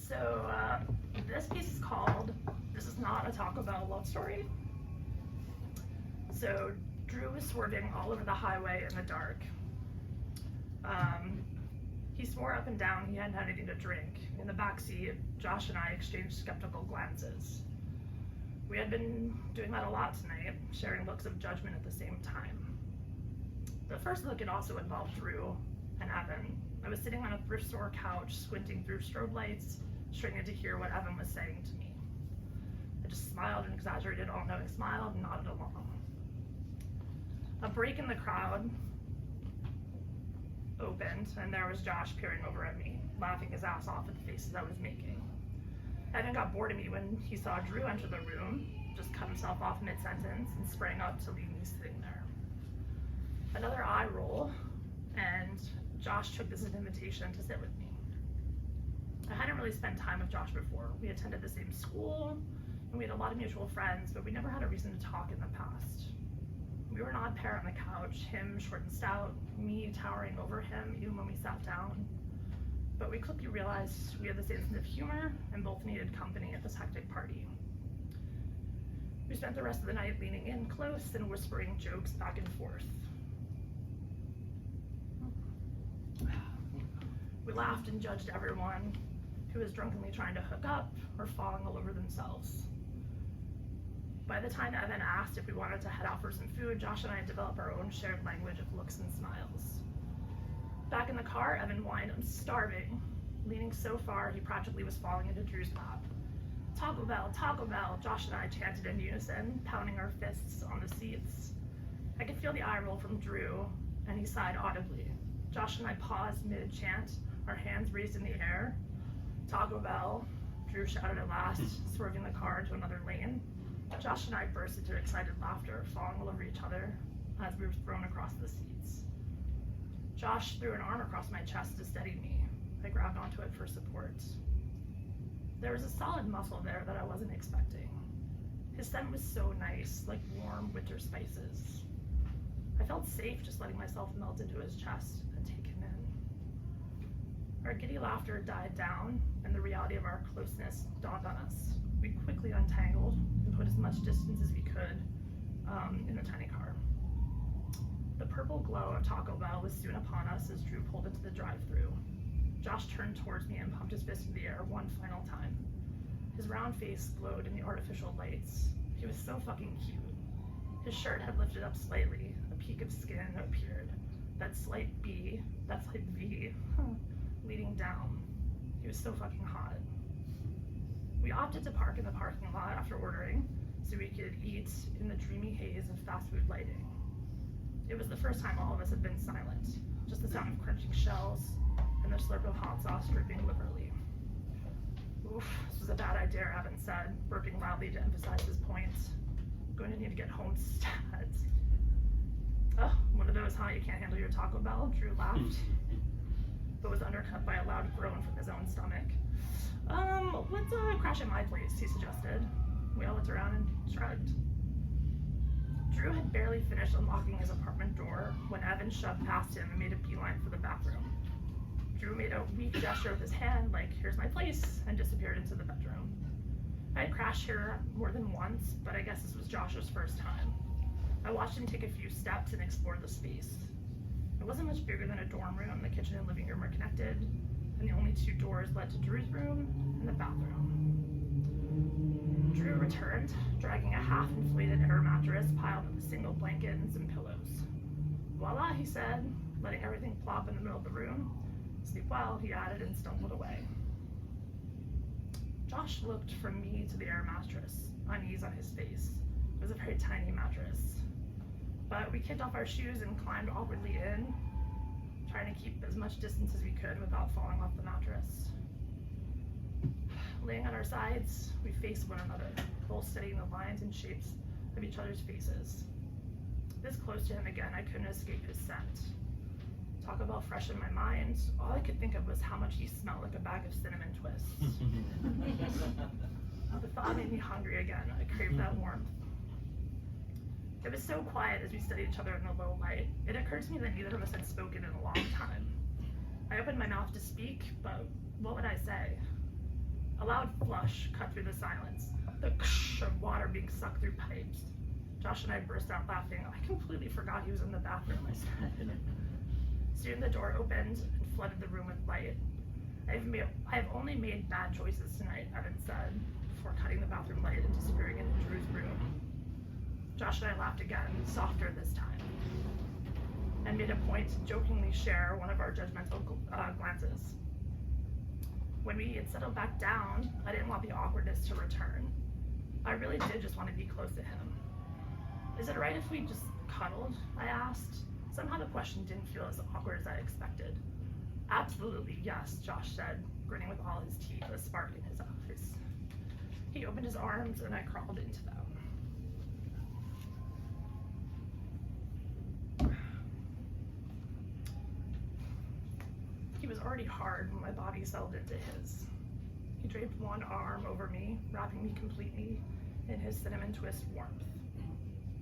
So this piece is called This Is Not a Taco Bell Love Story. So Drew was swerving all over the highway in the dark. He swore up and down he hadn't had anything to drink. In the backseat, Josh and I exchanged skeptical glances. We had been doing that a lot tonight, sharing looks of judgment at the same time. The first look, it also involved Drew and Evan. I was sitting on a thrift store couch, squinting through strobe lights, straining to hear what Evan was saying to me. I just smiled an exaggerated, all-knowing smile and nodded along. A break in the crowd opened, and there was Josh peering over at me, laughing his ass off at the faces I was making. Evan got bored of me when he saw Drew enter the room, just cut himself off mid-sentence and sprang up to leave me sitting there. Another eye roll, and Josh took this as an invitation to sit with me. I hadn't really spent time with Josh before. We attended the same school, and we had a lot of mutual friends, but we never had a reason to talk in the past. We were an odd pair on the couch, him short and stout, me towering over him even when we sat down. But we quickly realized we had the same sense of humor and both needed company at this hectic party. We spent the rest of the night leaning in close and whispering jokes back and forth. We laughed and judged everyone who was drunkenly trying to hook up or falling all over themselves. By the time Evan asked if we wanted to head out for some food, Josh and I had developed our own shared language of looks and smiles. Back in the car, Evan whined, "I'm starving," leaning so far he practically was falling into Drew's lap. "Taco Bell, Taco Bell," Josh and I chanted in unison, pounding our fists on the seats. I could feel the eye roll from Drew, and he sighed audibly. Josh and I paused mid-chant, our hands raised in the air. "Taco Bell," Drew shouted at last, swerving the car into another lane. Josh and I burst into excited laughter, falling all over each other as we were thrown across the seats. Josh threw an arm across my chest to steady me. I grabbed onto it for support. There was a solid muscle there that I wasn't expecting. His scent was so nice, like warm winter spices. I felt safe just letting myself melt into his chest and take him in. Our giddy laughter died down, and the reality of our closeness dawned on us. We quickly untangled and put as much distance as we could in the tiny car. The purple glow of Taco Bell was soon upon us as Drew pulled into the drive-thru. Josh turned towards me and pumped his fist in the air one final time. His round face glowed in the artificial lights. He was so fucking cute. His shirt had lifted up slightly, a peak of skin appeared. That slight V, leading down. He was so fucking hot. We opted to park in the parking lot after ordering, so we could eat in the dreamy haze of fast food lighting. It was the first time all of us had been silent, just the sound of crunching shells and the slurp of hot sauce dripping liberally. "Oof, this was a bad idea," Evan said, burping loudly to emphasize his point. "I'm going to need to get home stat." "Oh, one of those, huh? You can't handle your Taco Bell?" Drew laughed, but was undercut by a loud groan from his own stomach. Let's crash at my place," he suggested. We all looked around and shrugged. Drew had barely finished unlocking his apartment door when Evan shoved past him and made a beeline for the bathroom. Drew made a weak gesture with his hand, like, "Here's my place," and disappeared into the bedroom. I had crashed here more than once, but I guess this was Josh's first time. I watched him take a few steps and explore the space. It wasn't much bigger than a dorm room. The kitchen and living room were connected, and the only two doors led to Drew's room and the bathroom. Drew returned, dragging a half-inflated air mattress piled with a single blanket and some pillows. "Voila," he said, letting everything plop in the middle of the room. "Sleep well," he added and stumbled away. Josh looked from me to the air mattress, unease on his face. It was a very tiny mattress. But we kicked off our shoes and climbed awkwardly in, trying to keep as much distance as we could without falling off the mattress. Laying on our sides, we faced one another, both studying the lines and shapes of each other's faces. This close to him again, I couldn't escape his scent. Taco Bell fresh in my mind, all I could think of was how much he smelled like a bag of cinnamon twists. The thought made me hungry again. I craved that warmth. It was so quiet as we studied each other in the low light. It occurred to me that neither of us had spoken in a long time. I opened my mouth to speak, but what would I say? A loud flush cut through the silence, the ksh of water being sucked through pipes. Josh and I burst out laughing. I completely forgot he was in the bathroom, I said. Soon the door opened and flooded the room with light. I have only made bad choices tonight, Evan said, before cutting the bathroom light and disappearing into Drew's room. Josh and I laughed again, softer this time, and made a point to jokingly share one of our judgmental glances. When we had settled back down, I didn't want the awkwardness to return. I really did just want to be close to him. Is it right if we just cuddled? I asked. Somehow the question didn't feel as awkward as I expected. Absolutely, yes, Josh said, grinning with all his teeth, a spark in his eyes. He opened his arms and I crawled into them. He was already hard when my body settled into his. He draped one arm over me, wrapping me completely in his cinnamon twist warmth.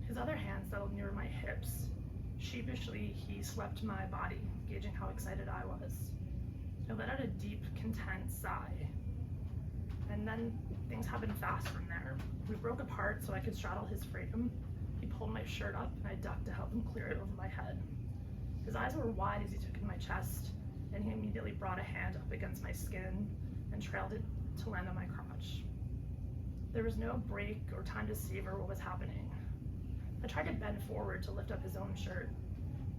His other hand settled near my hips. Sheepishly, he swept my body, gauging how excited I was. I let out a deep, content sigh. And then things happened fast from there. We broke apart so I could straddle his frame. He pulled my shirt up and I ducked to help him clear it over my head. His eyes were wide as he took in my chest, and he immediately brought a hand up against my skin and trailed it to land on my crotch. There was no break or time to savor what was happening. I tried to bend forward to lift up his own shirt,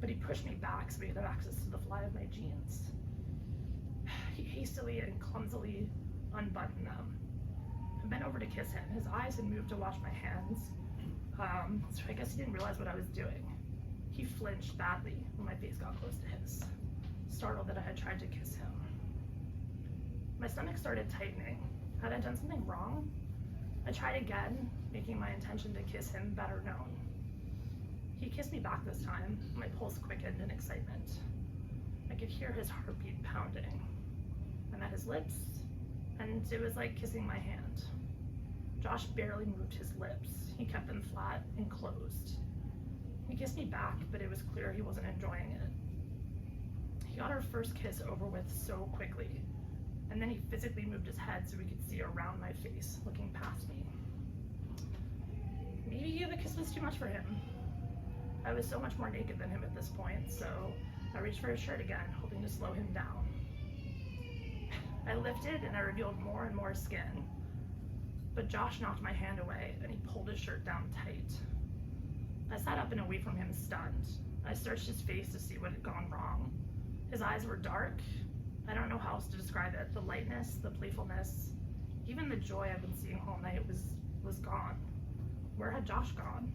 but he pushed me back so we could have access to the fly of my jeans. He hastily and clumsily unbuttoned them. I bent over to kiss him. His eyes had moved to watch my hands, so I guess he didn't realize what I was doing. He flinched badly when my face got close to his, startled that I had tried to kiss him. My stomach started tightening. Had I done something wrong? I tried again, making my intention to kiss him better known. He kissed me back this time. My pulse quickened in excitement. I could hear his heartbeat pounding. I met his lips, and it was like kissing my hand. Josh barely moved his lips. He kept them flat and closed. He kissed me back, but it was clear he wasn't enjoying it. He got our first kiss over with so quickly, and then he physically moved his head so we could see around my face, looking past me. Maybe the kiss was too much for him. I was so much more naked than him at this point, so I reached for his shirt again, hoping to slow him down. I lifted and I revealed more and more skin, but Josh knocked my hand away and he pulled his shirt down tight. I sat up and away from him, stunned. I searched his face to see what had gone wrong. His eyes were dark. I don't know how else to describe it. The lightness, the playfulness, even the joy I've been seeing all night was gone. Where had Josh gone?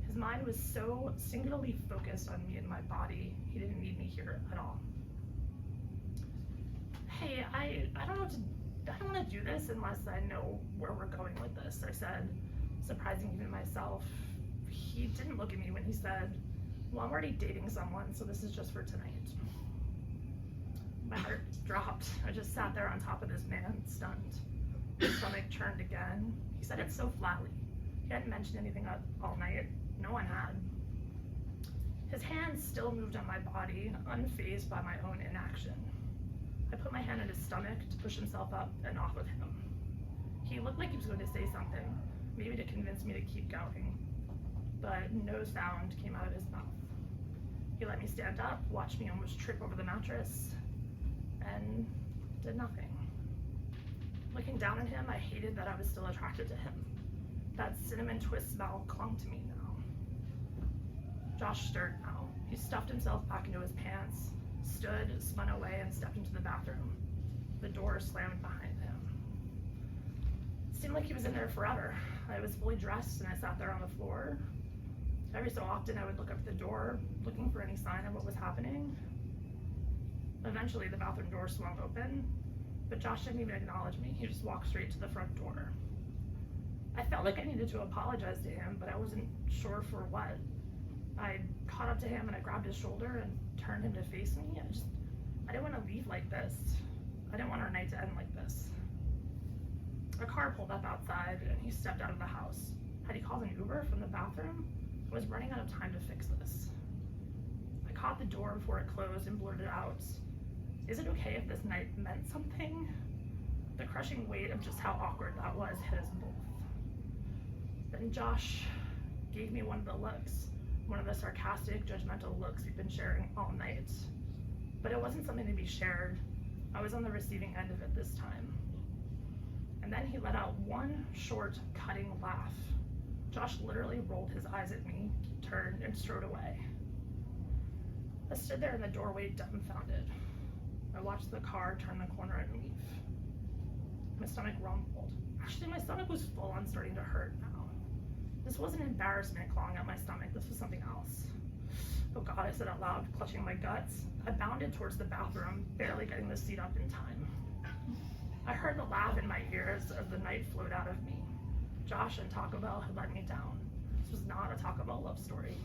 His mind was so singularly focused on me and my body, he didn't need me here at all. Hey, I don't want to do this unless I know where we're going with this, I said, surprising even myself. He didn't look at me when he said, well, I'm already dating someone, so this is just for tonight. My heart dropped. I just sat there on top of this man, stunned. His stomach churned again. He said it so flatly. He hadn't mentioned anything all night. No one had. His hands still moved on my body, unfazed by my own inaction. I put my hand on his stomach to push himself up and off of him. He looked like he was going to say something, maybe to convince me to keep going, but no sound came out of his mouth. He let me stand up, watched me almost trip over the mattress, and did nothing. Looking down at him, I hated that I was still attracted to him. That cinnamon twist smell clung to me now. Josh stirred now. He stuffed himself back into his pants, stood, spun away, and stepped into the bathroom. The door slammed behind him. It seemed like he was in there forever. I was fully dressed and I sat there on the floor. Every so often I would look up at the door, looking for any sign of what was happening. Eventually the bathroom door swung open, but Josh didn't even acknowledge me. He just walked straight to the front door. I felt like I needed to apologize to him, but I wasn't sure for what. I caught up to him and I grabbed his shoulder and turned him to face me. I didn't want to leave like this. I didn't want our night to end like this. A car pulled up outside and he stepped out of the house. Had he called an Uber from the bathroom? I was running out of time to fix this. I caught the door before it closed and blurted out, "Is it okay if this night meant something?" The crushing weight of just how awkward that was hit us both. Then Josh gave me one of the looks, one of the sarcastic, judgmental looks we've been sharing all night. But it wasn't something to be shared. I was on the receiving end of it this time. And then he let out one short, cutting laugh. Josh literally rolled his eyes at me, turned, and strode away. I stood there in the doorway, dumbfounded. I watched the car turn the corner and leave. My stomach rumbled. Actually, my stomach was full on starting to hurt now. This wasn't embarrassment clawing at my stomach. This was something else. Oh God, I said out loud, clutching my guts. I bounded towards the bathroom, barely getting the seat up in time. I heard the laugh in my ears as the night flowed out of me. Josh and Taco Bell had let me down. This was not a Taco Bell love story.